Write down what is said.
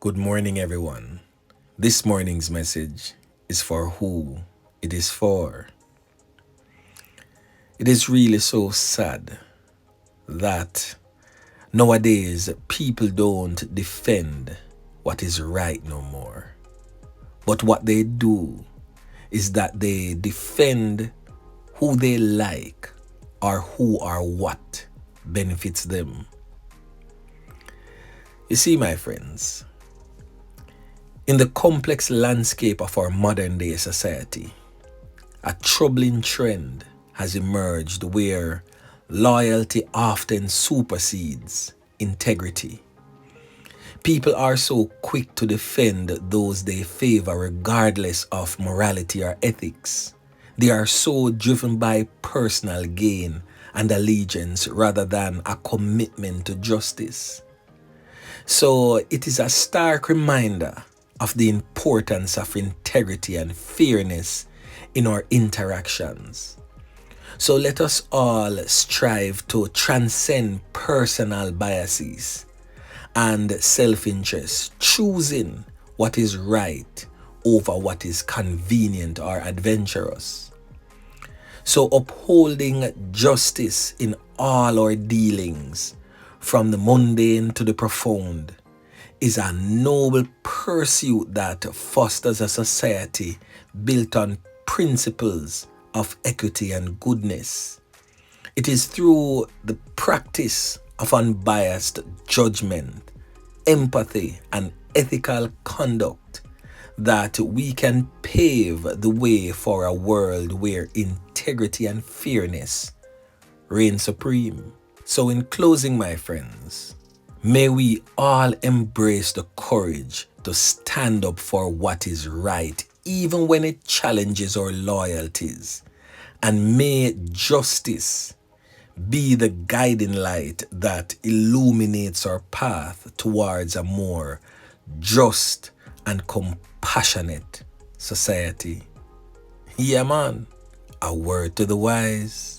Good morning, everyone. This morning's message is for who it is for. It is really so sad that nowadays people don't defend what is right no more. But what they do is that they defend who they like or who or what benefits them. You see, my friends, in the complex landscape of our modern day society, a troubling trend has emerged where loyalty often supersedes integrity. People are so quick to defend those they favor regardless of morality or ethics. They are so driven by personal gain and allegiance rather than a commitment to justice. So it is a stark reminder of the importance of integrity and fairness in our interactions. So let us all strive to transcend personal biases and self-interest, choosing what is right over what is convenient or adventurous. So upholding justice in all our dealings, from the mundane to the profound, is a noble pursuit that fosters a society built on principles of equity and goodness. It is through the practice of unbiased judgment, empathy, and ethical conduct that we can pave the way for a world where integrity and fairness reign supreme. So in closing, my friends, may we all embrace the courage to stand up for what is right, even when it challenges our loyalties. And may justice be the guiding light that illuminates our path towards a more just and compassionate society. Yeah, man, a word to the wise.